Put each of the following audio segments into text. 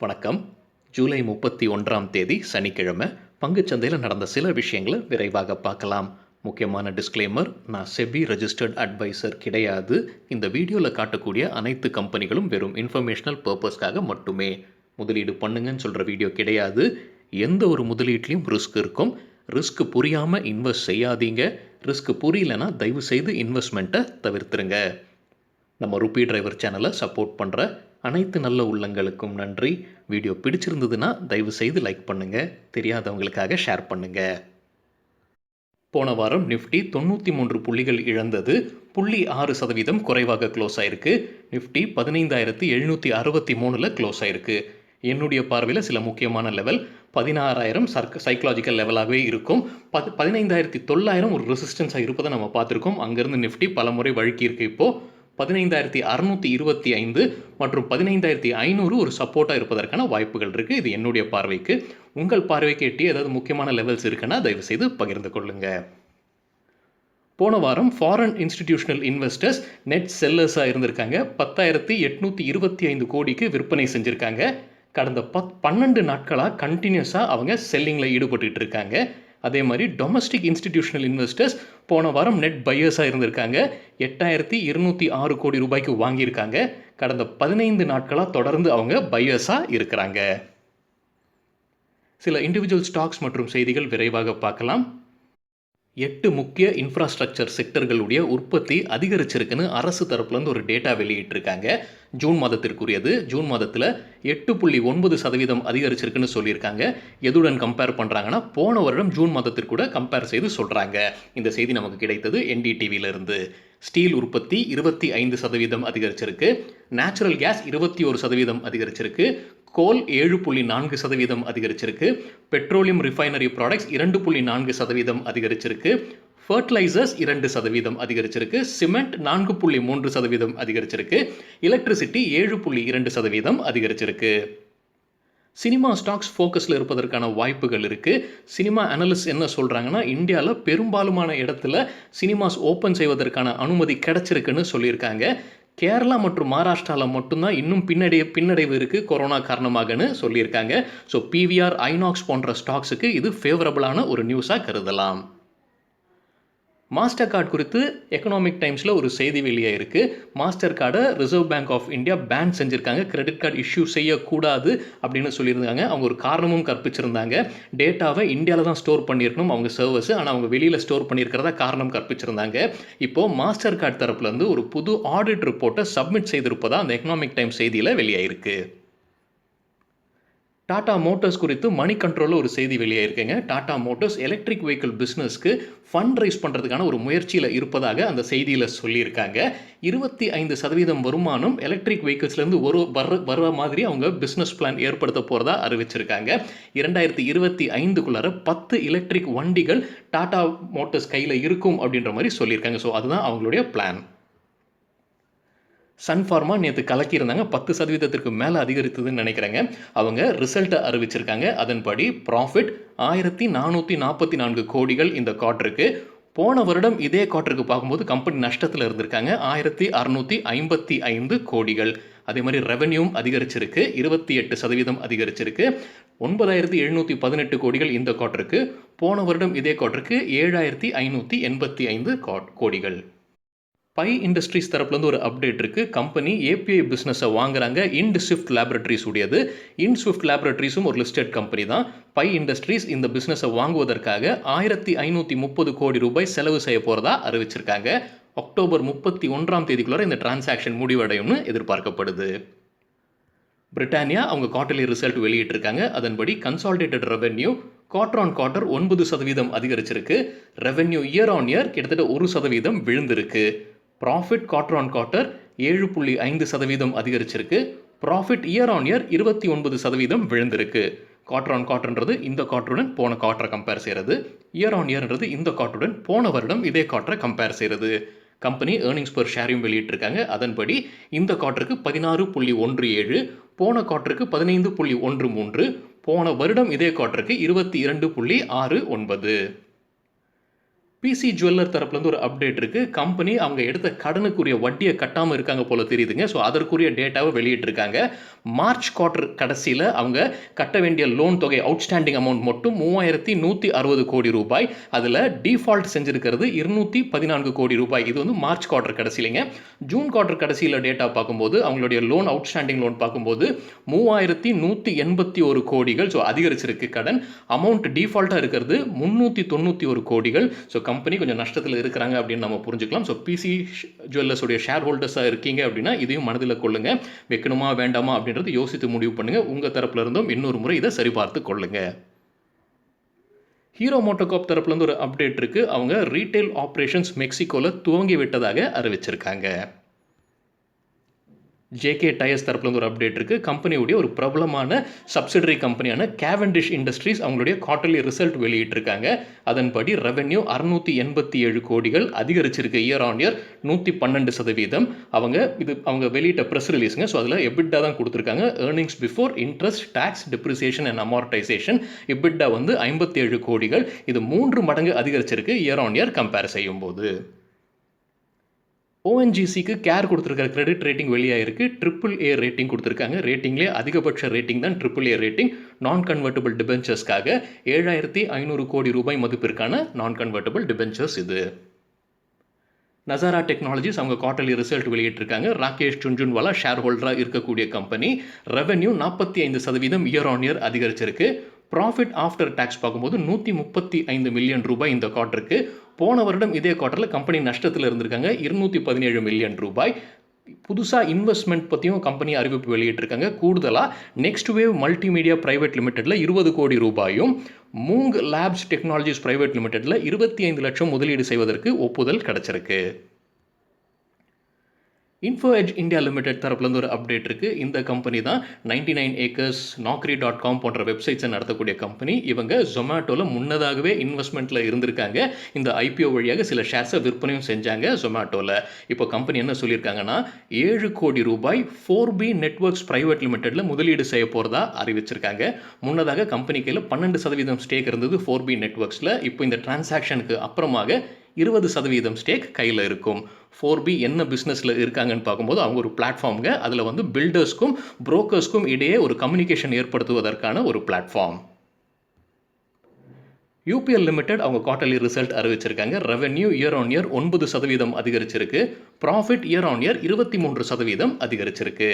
வணக்கம். ஜூலை 31ஆம் தேதி சனிக்கிழமை பங்குச்சந்தையில் நடந்த சில விஷயங்களை விரைவாக பார்க்கலாம். முக்கியமான டிஸ்க்ளைமர், நான் செபி ரெஜிஸ்டர்ட் அட்வைசர் கிடையாது. இந்த வீடியோவில் காட்டக்கூடிய அனைத்து கம்பெனிகளும் வெறும் இன்ஃபர்மேஷனல் பர்பஸ்க்காக மட்டுமே. முதலீடு பண்ணுங்கன்னு சொல்கிற வீடியோ கிடையாது. எந்த ஒரு முதலீட்லையும் ரிஸ்க் இருக்கும். ரிஸ்க் புரியாமல் இன்வெஸ்ட் செய்யாதீங்க. ரிஸ்க் புரியலன்னா தயவு செய்து இன்வெஸ்ட்மெண்ட்டை தவிர்த்துருங்க. நம்ம ருபி டிரைவர் சேனலை சப்போர்ட் பண்ணுற அனைத்து நல்ல உள்ளங்களுக்கும் நன்றி. வீடியோ பிடிச்சிருந்ததுன்னா தயவு செய்து லைக் பண்ணுங்கள், தெரியாதவங்களுக்காக ஷேர் பண்ணுங்கள். போன வாரம் நிஃப்டி 93 புள்ளிகள் இழந்தது. 0.6% குறைவாக க்ளோஸ் ஆயிருக்கு. நிஃப்டி 15,763 க்ளோஸ் ஆயிருக்கு. என்னுடைய பார்வையில் சில முக்கியமான லெவல் 16,000 சைக்கலாஜிக்கல் லெவலாகவே இருக்கும். 15,900 ஒரு ரெசிஸ்டன்ஸாக இருப்பதை நம்ம பார்த்துருக்கோம். அங்கேருந்து நிஃப்டி பல முறை வழுக்கி இருக்கு. இப்போது 15,625 மற்றும் 15,500 ஒரு சப்போர்ட்டாக இருப்பதற்கான வாய்ப்புகள் இருக்குது. இது என்னுடைய பார்வைக்கு. உங்கள் பார்வைக்கு எட்டிய ஏதாவது முக்கியமான லெவல்ஸ் இருக்குன்னா தயவுசெய்து பகிர்ந்து கொள்ளுங்கள். போன வாரம் ஃபாரின் இன்ஸ்டிடியூஷனல் இன்வெஸ்டர்ஸ் நெட் செல்லர்ஸாக இருந்திருக்காங்க. 10,825 கோடிக்கு விற்பனை செஞ்சுருக்காங்க. கடந்த 12 நாட்களாக கண்டினியூஸாக அவங்க செல்லிங்கில் ஈடுபட்டு இருக்காங்க. அதே மாதிரி டொமஸ்டிக் இன்ஸ்டிடியூஷனல் இன்வெஸ்டர்ஸ் போன வாரம் நெட் பையர்ஸாக இருந்திருக்காங்க. 8,206 கோடி ரூபாய்க்கு வாங்கியிருக்காங்க. கடந்த 15 நாட்களாக தொடர்ந்து அவங்க பையர்ஸாக இருக்கிறாங்க. சில இண்டிவிஜுவல் ஸ்டாக்ஸ் மற்றும் செய்திகள் விரைவாக பார்க்கலாம். 8 முக்கிய இன்ஃப்ராஸ்ட்ரக்சர் செக்டர்களுடைய உற்பத்தி அதிகரிச்சிருக்குன்னு அரசு தரப்புலேருந்து ஒரு டேட்டா வெளியிட்டிருக்காங்க. ஜூன் மாதத்திற்குரியது. ஜூன் மாதத்தில் 8.9% அதிகரிச்சிருக்குன்னு சொல்லியிருக்காங்க. எதுடன் கம்பேர் பண்ணுறாங்கன்னா போன வருடம் ஜூன் மாதத்திற்கூட கம்பேர் செய்து சொல்கிறாங்க. இந்த செய்தி நமக்கு கிடைத்தது NDTVயிலிருந்து. ஸ்டீல் உற்பத்தி 25% அதிகரிச்சிருக்கு. நேச்சுரல் கேஸ் 21% அதிகரிச்சிருக்கு. கோல் 7.4% அதிகரிச்சிருக்கு. பெட்ரோலியம் ரிஃபைனரி ப்ராடக்ட்ஸ் 2.4% அதிகரிச்சிருக்கு. ஃபர்டிலைசர்ஸ் 2% அதிகரிச்சிருக்கு. சிமெண்ட் 4.3% அதிகரிச்சிருக்கு. எலக்ட்ரிசிட்டி 7.2% அதிகரிச்சிருக்கு. சினிமா ஸ்டாக்ஸ் ஃபோக்கஸில் இருப்பதற்கான வாய்ப்புகள் இருக்குது. சினிமா அனலிஸ்ட் என்ன சொல்கிறாங்கன்னா, இந்தியாவில் பெரும்பாலுமான இடத்துல சினிமாஸ் ஓப்பன் செய்வதற்கான அனுமதி கிடைச்சிருக்குன்னு சொல்லியிருக்காங்க. கேரளா மற்றும் மகாராஷ்டிராவில் மட்டும்தான் இன்னும் பின்னடைவு இருக்குது கொரோனா காரணமாகன்னு சொல்லியிருக்காங்க. ஸோ PVR, ஐநாக்ஸ் போன்ற ஸ்டாக்ஸுக்கு இது ஃபேவரபுளான ஒரு நியூஸாக கருதலாம். மாஸ்டர் கார்டு குறித்து எக்கனாமிக் டைம்ஸில் ஒரு செய்தி வெளியாக இருக்குது. மாஸ்டர் கார்டை Reserve Bank of India ban செஞ்சுருக்காங்க. கிரெடிட் கார்டு இஷ்யூ செய்யக்கூடாது அப்படின்னு சொல்லியிருந்தாங்க. அவங்க ஒரு காரணமும் கற்பிச்சிருந்தாங்க. டேட்டாவை இந்தியாவில் தான் ஸ்டோர் பண்ணியிருக்கணும் அவங்க சர்வர்ஸ், ஆனால் அவங்க வெளியில் ஸ்டோர் பண்ணியிருக்கிறதா காரணம் கற்பிச்சிருந்தாங்க. இப்போது மாஸ்டர் கார்டு தரப்புலேருந்து ஒரு புது ஆடிட் ரிப்போர்ட்டை சப்மிட் செய்திருப்பதா அந்த எக்கனாமிக் டைம்ஸ் செய்தியில் வெளியாயிருக்கு. டாடா மோட்டார்ஸ் குறித்து மணி கண்ட்ரோலில் ஒரு செய்தி வெளியாயிருக்குங்க. டாடா மோட்டார்ஸ் எலக்ட்ரிக் வெஹிக்கிள் பிஸ்னஸ்க்கு ஃபண்ட் ரைஸ் பண்ணுறதுக்கான ஒரு முயற்சியில் இருப்பதாக அந்த செய்தியில் சொல்லியிருக்காங்க. 25% வருமானம் எலக்ட்ரிக் வெஹிக்கிள்ஸ்லேருந்து வர மாதிரி அவங்க பிஸ்னஸ் பிளான் ஏற்படுத்த போகிறதா அறிவிச்சிருக்காங்க. 2025க்குள்ளார 10 எலக்ட்ரிக் வண்டிகள் டாடா மோட்டார்ஸ் கையில் இருக்கும் அப்படின்ற மாதிரி சொல்லியிருக்காங்க. ஸோ அதுதான் அவங்களுடைய பிளான். சன்ஃபார்மா நேற்று கலக்கியிருந்தாங்க. 10% மேலே அதிகரித்ததுன்னு நினைக்கிறேங்க. அவங்க ரிசல்ட்டை அறிவிச்சிருக்காங்க. அதன்படி ப்ராஃபிட் 1,444 கோடிகள் இந்த குவார்ட்டருக்கு. போன வருடம் இதே குவார்ட்டருக்கு பார்க்கும்போது கம்பெனி நஷ்டத்தில் இருந்திருக்காங்க. 1,655 கோடிகள். அதே மாதிரி ரெவென்யூவும் அதிகரிச்சிருக்கு. 28% அதிகரிச்சிருக்கு. 9,718 கோடிகள் இந்த குவார்ட்டருக்கு. போன வருடம் இதே குவார்ட்டருக்கு 7,585 கோடிகள். பை இண்டஸ்ட்ரீஸ் தரப்புலேருந்து ஒரு அப்டேட் இருக்குது. கம்பெனி API பிஸ்னஸை வாங்குறாங்க. இன்ஸ்விஃப்ட் லேபரட்டரிஸ் உடையது. இன்ஸ்விஃப்ட் லேபரட்டரிஸும் ஒரு லிஸ்டட் கம்பெனி தான். பை இண்டஸ்ட்ரீஸ் இந்த பிஸ்னஸை வாங்குவதற்காக 1,530 கோடி ரூபாய் செலவு செய்ய போகிறதா அறிவிச்சிருக்காங்க. அக்டோபர் 31ஆம் தேதிக்குள்ளார இந்த டிரான்சாக்ஷன் முடிவடையும்னு எதிர்பார்க்கப்படுது. பிரிட்டானியா அவங்க குவார்ட்டர்லி ரிசல்ட் வெளியிட்டிருக்காங்க. அதன்படி consolidated revenue quarter on quarter 9% அதிகரிச்சிருக்கு. ரெவென்யூ இயர் ஆன் இயர் கிட்டத்தட்ட 1% விழுந்திருக்கு. ப்ராஃபிட் குவார்டர் ஆன் குவார்ட்டர் 7.5% அதிகரிச்சிருக்கு. ப்ராஃபிட் இயர் ஆன் இயர் 29% விழுந்திருக்கு. குவார்டர் ஆன் குவார்ட்டர்ன்றது இந்த குவார்ட்டருடன் போன குவார்ட்டரை கம்பேர் செய்கிறது. இயர் ஆன் இயர்ன்றது இந்த குவார்ட்டருடன் போன வருடம் இதே குவார்ட்டரை கம்பேர் செய்கிறது. கம்பெனி ஏர்னிங்ஸ் பெர் ஷேரையும் வெளியிட்டிருக்காங்க. அதன்படி இந்த குவார்ட்டருக்கு 16.17, போன குவார்ட்டருக்கு 15.13, போன வருடம் இதே குவார்ட்டருக்கு 22.69. பிசி ஜுவல்லர் தரப்புலேருந்து ஒரு அப்டேட் இருக்குது. கம்பெனி அவங்க எடுத்த கடனுக்குரிய வட்டியை கட்டாமல் இருக்காங்க போல தெரியுதுங்க. ஸோ அதற்குரிய டேட்டாவை வெளியிட்டிருக்காங்க. மார்ச் குவார்ட்டர் கடைசியில் அவங்க கட்ட வேண்டிய லோன் தொகை அவுட்ஸ்டாண்டிங் அமௌண்ட் மட்டும் 3160 கோடி ரூபாய். அதில் டிஃபால்ட் செஞ்சிருக்கிறது 214 கோடி ரூபாய். இது வந்து மார்ச் குவார்ட்டர் கடைசியிலங்க. ஜூன் குவார்ட்டர் கடைசியில் டேட்டா பார்க்கும்போது அவங்களுடைய லோன் அவுட்ஸ்டாண்டிங் லோன் பார்க்கும்போது 3181 கோடிகள். ஸோ அதிகரிச்சிருக்கு கடன். அமௌண்ட் டிஃபால்ட்டாக இருக்கிறது 391 கோடிகள். ஸோ கம்பெனி கொஞ்சம் நஷ்டத்தில் இருக்கிறாங்க அப்படின்னு நம்ம புரிஞ்சுக்கலாம். ஸோ பிசி ஜுவல்லர்ஸுடைய ஷேர் ஹோல்டர்ஸாக இருக்கீங்க அப்படின்னா இதையும் மனதில் கொள்ளுங்க. வைக்கணுமா வேண்டாமா அப்படின்றது யோசித்து முடிவு பண்ணுங்க. உங்கள் தரப்புல இருந்தும் இன்னொரு முறை இதை சரிபார்த்து கொள்ளுங்க. ஹீரோ மோட்டோகார்ப் தரப்புலேருந்து ஒரு அப்டேட் இருக்குது. அவங்க ரீட்டைல் ஆப்ரேஷன்ஸ் மெக்சிகோவில் துவங்கி விட்டதாக அறிவிச்சிருக்காங்க. ஜேகே டயர்ஸ் தரப்புலேருந்து ஒரு அப்டேட் இருக்குது. கம்பெனியுடைய ஒரு பிரபலமான சப்சிடரி கம்பெனியான கேவெண்டிஷ் இண்டஸ்ட்ரீஸ் அவங்களுடைய குவார்ட்டர்லி ரிசல்ட் வெளியிட்டிருக்காங்க. அதன்படி ரெவென்யூ 687 கோடிகள் அதிகரிச்சிருக்கு. Year on year 112%. அவங்க வெளியிட்ட ப்ரெஸ் ரிலீஸுங்க. ஸோ அதில் எபிட்டா தான் கொடுத்துருக்காங்க. Earnings before interest tax depreciation and amortization EBITDA வந்து 57 கோடிகள். இது 3 மடங்கு அதிகரிச்சிருக்கு இயர் ஆன் இயர் கம்பேர் செய்யும்போது. ஓஎன்ஜிசிக்கு கேர் கொடுத்துருக்கிற கிரெடிட் ரேட்டிங் வெளியாயிருக்கு. AAA ரேட்டிங் கொடுத்துருக்காங்க. ரேட்டிங்லேயே அதிகபட்ச ரேட்டிங் தான் AAA ரேட்டிங். நான் கன்வெர்ட்டபிள் டிபென்ச்சர்ஸ்க்காக 7500 கோடி ரூபாய் மதிப்பிற்கான நான் கன்வெர்ட்டபிள் டிபென்ச்சர்ஸ் இது. நசாரா டெக்னாலஜிஸ் அவங்க குவார்ட்டர்லி ரிசல்ட் வெளியிட்டிருக்காங்க. ராகேஷ் சுன்ஜுன்வாலா ஷேர் ஹோல்டராக இருக்கக்கூடிய company. Revenue 45% year on year அதிகரிச்சிருக்கு. ப்ராஃபிட் ஆஃப்டர் டேக்ஸ் பார்க்கும்போது 135 மில்லியன் ரூபாய் இந்த குவார்ட்டருக்கு. போன வருடம் இதே குவார்ட்டரில் கம்பெனி நஷ்டத்தில் இருந்திருக்காங்க. 217 மில்லியன் ரூபாய். புதுசாக இன்வெஸ்ட்மெண்ட் பற்றியும் கம்பெனி அறிவிப்பு வெளியிட்டிருக்காங்க. கூடுதலாக நெக்ஸ்ட் வேவ் மல்டிமீடியா பிரைவேட் லிமிடெட்டில் 20 கோடி ரூபாயும் மூங் லேப்ஸ் டெக்னாலஜிஸ் பிரைவேட் லிமிடெட்டில் 25 லட்சம் முதலீடு செய்வதற்கு ஒப்புதல் கிடைச்சிருக்கு. இன்ஃபோ எட்ஜ் இந்தியா லிமிடெட் தரப்புலேருந்து ஒரு அப்டேட் இருக்குது. இந்த கம்பெனி தான் 99 acres naukri.com போன்ற வெப்சைட்ஸை நடத்தக்கூடிய கம்பெனி. இவங்க ஜொமேட்டோவில் முன்னதாகவே இன்வெஸ்ட்மெண்ட்டில் இருந்திருக்காங்க. இந்த ஐபிஓ வழியாக சில ஷேர்ஸை விற்பனையும் செஞ்சாங்க ஜொமேட்டோவில். இப்போ கம்பெனி என்ன சொல்லியிருக்காங்கன்னா 7 கோடி ரூபாய் 4B நெட்வொர்க்ஸ் பிரைவேட் லிமிடெட்டில் முதலீடு செய்ய போகிறதா அறிவிச்சிருக்காங்க. முன்னதாக கம்பெனி கையில் 12% ஸ்டேக் இருந்தது 4B நெட்வொர்க்ஸில். இப்போ இந்த டிரான்சாக்ஷனுக்கு அப்புறமாக 20% ஸ்டேக் கையில் இருக்கும். 4B என்ன பிஸ்னஸில் இருக்காங்கன்னு பார்க்கும்போது அவங்க ஒரு பிளாட்ஃபார்முங்க. அதில் வந்து பில்டர்ஸ்க்கும் புரோக்கர்ஸ்க்கும் இடையே ஒரு கம்யூனிகேஷன் ஏற்படுத்துவதற்கான ஒரு பிளாட்ஃபார்ம். யூபிஎல் லிமிடெட் அவங்க குவார்ட்டர்லி ரிசல்ட் அறிவிச்சிருக்காங்க. ரெவென்யூ இயர் ஆன் இயர் 9% அதிகரிச்சிருக்கு. ப்ராஃபிட் இயர் ஆன் இயர் 23% அதிகரிச்சிருக்கு.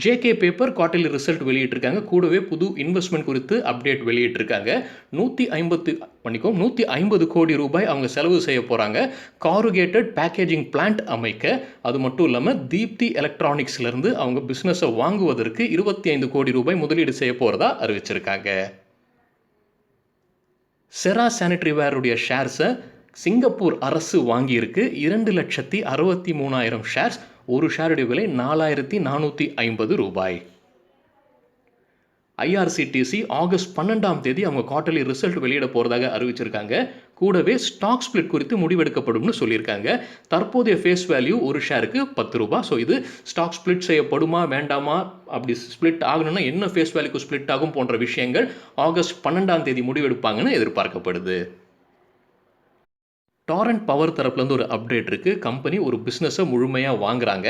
ஜேகே பேப்பர் குவார்ட்டர்லி ரிசல்ட் வெளியிட்டிருக்காங்க. கூடவே புது இன்வெஸ்ட்மெண்ட் குறித்து அப்டேட் வெளியிட்டிருக்காங்க. 150 கோடி ரூபாய் அவங்க செலவு செய்ய போகிறாங்க காருகேட்டட் பேக்கேஜிங் பிளான்ட் அமைக்க. அது மட்டும் இல்லாமல் தீப்தி எலக்ட்ரானிக்ஸ்லேருந்து அவங்க பிஸ்னஸை வாங்குவதற்கு 25 கோடி ரூபாய் முதலீடு செய்ய போகிறதா அறிவிச்சிருக்காங்க. செரா சானிட்டரி வேருடைய ஷேர்ஸை சிங்கப்பூர் அரசு வாங்கியிருக்கு. 2,63,000 ஷேர்ஸ். ஒரு ஷேருடைய விலை 4,450 ரூபாய். ஐஆர்சிடிசி ஆகஸ்ட் 12 அவங்க குவார்ட்டர்லி ரிசல்ட் வெளியிட போகிறதாக அறிவிச்சிருக்காங்க. கூடவே ஸ்டாக் ஸ்பிளிட் குறித்து முடிவெடுக்கப்படும்னு சொல்லியிருக்காங்க. தற்போதைய ஃபேஸ் வேல்யூ ஒரு ஷேருக்கு 10 ரூபாய். ஸோ இது ஸ்டாக் ஸ்பிளிட் செய்யப்படுமா வேண்டாமா, அப்படி ஸ்பிளிட் ஆகணும்னா என்ன ஃபேஸ் வேல்யூக்கு ஸ்பிளிட் ஆகும் போன்ற விஷயங்கள் ஆகஸ்ட் 12 முடிவெடுப்பாங்கன்னு எதிர்பார்க்கப்படுது. டாரண்ட் பவர் தரப்புலேருந்து ஒரு அப்டேட் இருக்குது. கம்பெனி ஒரு பிஸ்னஸை முழுமையாக வாங்குறாங்க.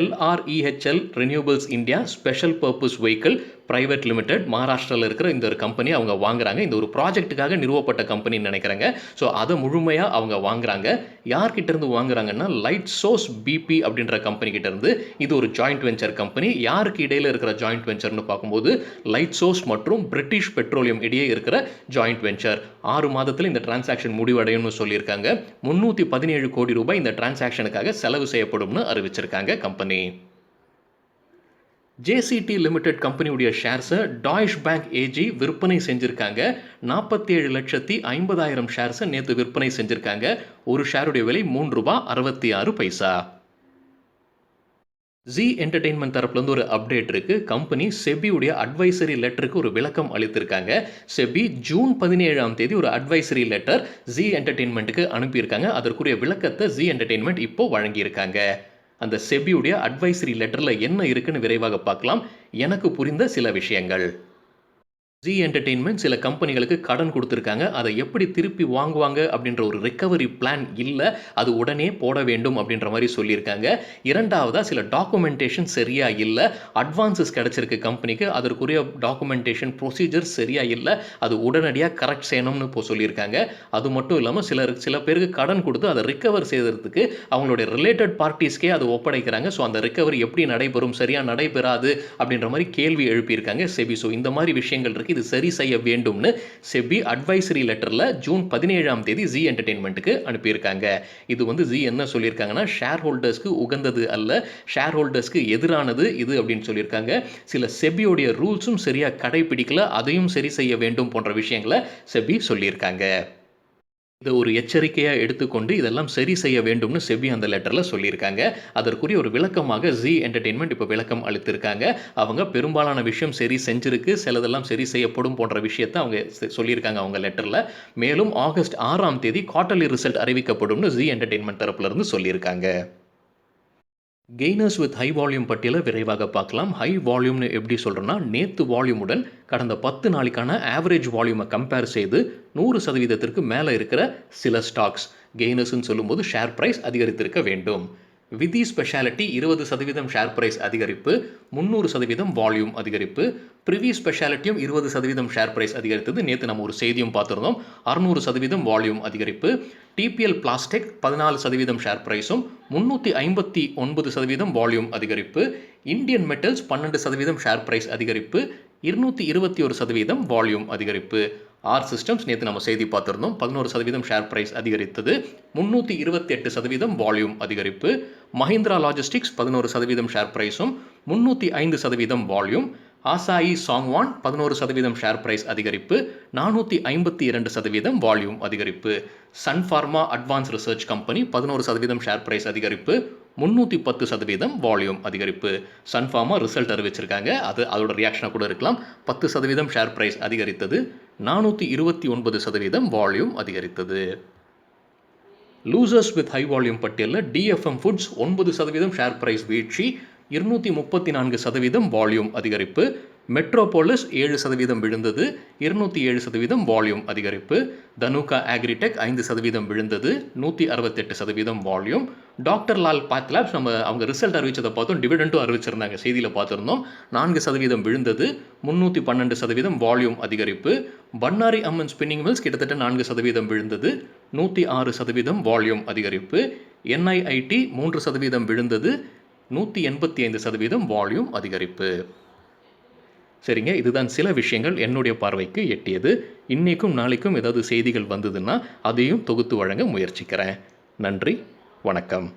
LREHL ரெனியூபிள்ஸ் India special purpose vehicle private limited மகாராஷ்டிராவில் இருக்கிற இந்த ஒரு கம்பெனி அவங்க வாங்குறாங்க. இந்த ஒரு ப்ராஜெக்ட்டுக்காக நிறுவப்பட்ட கம்பெனின்னு நினைக்கிறேங்க. ஸோ அதை முழுமையாக அவங்க வாங்குறாங்க. யார்கிட்டேருந்து வாங்குறாங்கன்னா லைட் சோர்ஸ் பிபி அப்படின்ற கம்பெனிக்கிட்டேருந்து. இது ஒரு ஜாயிண்ட் வெஞ்சர் கம்பெனி. யாருக்கு இடையில் இருக்கிற ஜாயிண்ட் வெஞ்சர்னு பார்க்கும்போது லைட் சோர்ஸ் மற்றும் பிரிட்டிஷ் பெட்ரோலியம் இடையே இருக்கிற ஜாயிண்ட் வெஞ்சர். 6 மாதத்தில் இந்த டிரான்சாக்ஷன் முடிவடையும்னு சொல்லியிருக்காங்க. 317 கோடி ரூபாய் இந்த டிரான்சாக்ஷனுக்காக செலவு செய்யப்படும்னு அறிவிச்சிருக்காங்க கம்பெனி. JCT லிமிடெட் கம்பெனியுடைய ஷேர்ஸை டாய்ஷ் பேங்க் ஏஜி விற்பனை செஞ்சுருக்காங்க. 47,50,000 ஷேர்ஸை நேற்று விற்பனை செஞ்சுருக்காங்க. ஒரு ஷேருடைய விலை 3 ரூபாய் 66 பைசா. ஜி என்டர்டெயின்மெண்ட் தரப்புலேருந்து ஒரு அப்டேட் இருக்குது. கம்பெனி செபியுடைய அட்வைசரி லெட்டருக்கு ஒரு விளக்கம் அளித்திருக்காங்க. செபி ஜூன் 17 ஒரு அட்வைசரி லெட்டர் ஜி என்டர்டெயின்மெண்ட்டுக்கு அனுப்பியிருக்காங்க. அதற்குரிய விளக்கத்தை ஜி என்டர்டெயின்மெண்ட் இப்போ வழங்கியிருக்காங்க. அந்த செபியுடைய அட்வைசரி லெட்டரில் என்ன இருக்குன்னு விரைவாக பார்க்கலாம். எனக்கு புரிந்த சில விஷயங்கள். ஜீ என்டர்டெயின்மென்ட் சில கம்பெனிகளுக்கு கடன் குடுத்திருக்காங்க. அத எப்படி திருப்பி வாங்குவாங்க அப்படின்ற ஒரு ரிகவரி பிளான் இல்ல. அது உடனே போட வேண்டும் அப்படின்ற மாரி சொல்லியிருக்காங்க. 2வதா சில டாக்குமென்டேஷன் சரியா இல்ல. அட்வான்ஸஸ் கிடைச்சிருக்கு கம்பெனிக்கு. அதற்குரிய டாக்குமென்டேஷன் ப்ரொசீஜர் சரியா இல்ல. அது உடனடியா கரெக்ட் செய்யணும்னு இப்போ சொல்லியிருக்காங்க. அது மட்டும் இல்லாம சில பேருக்கு கடன் குடுத்து அத ரிகவர் செய்றதுக்கு அவங்களுடைய ரிலேட்டட் பார்ட்டீஸ்க்கே அத ஒப்படைக்கிறாங்க. ஸோ அந்த ரிகவரி எப்படி நடைபெறும்? சரியா நடைபெறாது அப்படின்ற மாரி கேள்வி எழுப்பியிருக்காங்க செபி. ஸோ இந்த மாரி விஷயங்கள் இருக்கு. இது சரி செய்ய வேண்டும்னு செபி அட்வைசரி லெட்டர்ல ஜூன் 17ஆம் தேதி ஜீ என்டர்டெயின்மென்ட்க்கு அனுப்பியிருக்காங்க. இது ஜீ என்ன சொல்லியிருக்காங்கன்னா, ஷேர் ஹோல்டர்ஸ்க்கு உகந்தது அல்ல, ஷேர் ஹோல்டர்ஸ்க்கு எதிரானது இது அப்படின்னு சொல்லியிருக்காங்க. சில செபியோடைய ரூல்ஸும் சரியா கடைபிடிக்கல, அதையும் சரி செய்ய வேண்டும் போன்ற விஷயங்கள செபி சொல்லியிருக்காங்க. இத ஒரு எச்சரிக்கையா எடுத்துக்கொண்டு இதெல்லாம் சரி செய்ய வேண்டும்னு செபி அந்த லெட்டர்ல சொல்லியிருக்காங்க. அதற்குரிய ஒரு விளக்கமாக ஜீ என்டர்டெயின்மென்ட் இப்ப விளக்கம் அளித்திருக்காங்க. அவங்க பெரும்பாலான விஷயம் சரி செஞ்சிருக்கு, சிலதெல்லாம் சரி செய்யப்படும் போன்ற விஷயத்த அவங்க சொல்லியிருக்காங்க அவங்க லெட்டர்ல. மேலும் ஆகஸ்ட் 6ஆம் தேதி குவார்ட்டர்லி ரிசல்ட் அறிவிக்கப்படும்னு ஜீ என்டர்டெயின்மென்ட் தரப்புல இருந்து சொல்லியிருக்காங்க. கெய்னர்ஸ் வித் ஹை வால்யூம் பட்டியலை விரைவாக பார்க்கலாம். ஹை வால்யூம்னு எப்படி சொல்கிறோன்னா, நேற்று வால்யூமுடன் கடந்த 10 நாளைக்கான ஆவரேஜ் வால்யூமை கம்பேர் செய்து 100%த்திற்கு மேலே இருக்கிற சில ஸ்டாக்ஸ் கெய்னர்ஸ்ன்னு சொல்லும்போது ஷேர் பிரைஸ் அதிகரித்திருக்க வேண்டும். விதி ஸ்பெஷாலிட்டி 20% ஷேர் பிரைஸ் அதிகரிப்பு, 300% வால்யூம் அதிகரிப்பு. பிரிவி ஸ்பெஷாலிட்டியும் 20% ஷேர் பிரைஸ் அதிகரித்தது. நேற்று நம்ம ஒரு செய்தியும் பார்த்துருந்தோம். 600% வால்யூம் அதிகரிப்பு. டிபிஎல் பிளாஸ்டிக் 14% ஷேர் பிரைஸும் 359% வால்யூம் அதிகரிப்பு. இந்தியன் மெட்டல்ஸ் 12% ஷேர் பிரைஸ் அதிகரிப்பு, 221% வால்யூம் அதிகரிப்பு. ஆர் சிஸ்டம்ஸ் நேற்று நம்ம செய்தி பார்த்துருந்தோம். 11% ஷேர் பிரைஸ் அதிகரித்தது, 328% வால்யூம் அதிகரிப்பு. மஹிந்திரா லாஜிஸ்டிக்ஸ் 11% ஷேர் பிரைஸும் 305% volume. Asahi Songwon 11% share price அதிகரிப்பு, 452% வால்யூம் அதிகரிப்பு. Sun Pharma Advance Research Company 11% share price அதிகரிப்பு, 310% வால்யூம் அதிகரிப்பு. சன் ஃபார்மா ரிசல்ட் அறிவிச்சிருக்காங்க. அதோட ரியாக்ஷனாக கூட இருக்கலாம். 10% ஷேர் பிரைஸ் அதிகரித்தது, 429% வால்யூம் அதிகரித்தது. லூசர்ஸ் வித் ஹை வால்யூம் பட்டியலில் டிஎஃப்எம் ஃபுட்ஸ் 9% ஷேர் பிரைஸ் வீழ்ச்சி, 234% வால்யூம் அதிகரிப்பு. மெட்ரோபோலிஸ் 7% விழுந்தது, 207% வால்யூம் அதிகரிப்பு. தனுகா ஆக்ரிடெக் 5% விழுந்தது, 168% வால்யூம். டாக்டர் லால் பாத்லேப்ஸ் அவங்க ரிசல்ட் அறிவிச்சதை பார்த்தோம், டிவிடெண்டும் அறிவிச்சிருந்தாங்க, செய்தியில் பார்த்துருந்தோம். 4% விழுந்தது, 312% வால்யூம் அதிகரிப்பு. பன்னாரி அம்மன் ஸ்பின்னிங் மில்ஸ் கிட்டத்தட்ட 4% விழுந்தது, 106% வால்யூம் அதிகரிப்பு. என்ஐஐடி 3% விழுந்தது, 185% வால்யூம் அதிகரிப்பு. சரிங்க, இதுதான் சில விஷயங்கள் என்னுடைய பார்வைக்கு எட்டியது. இன்னைக்கும் நாளைக்கும் ஏதாவது செய்திகள் வந்ததுன்னா அதையும் தொகுத்து வழங்க முயற்சிக்கிறேன். நன்றி, வணக்கம்.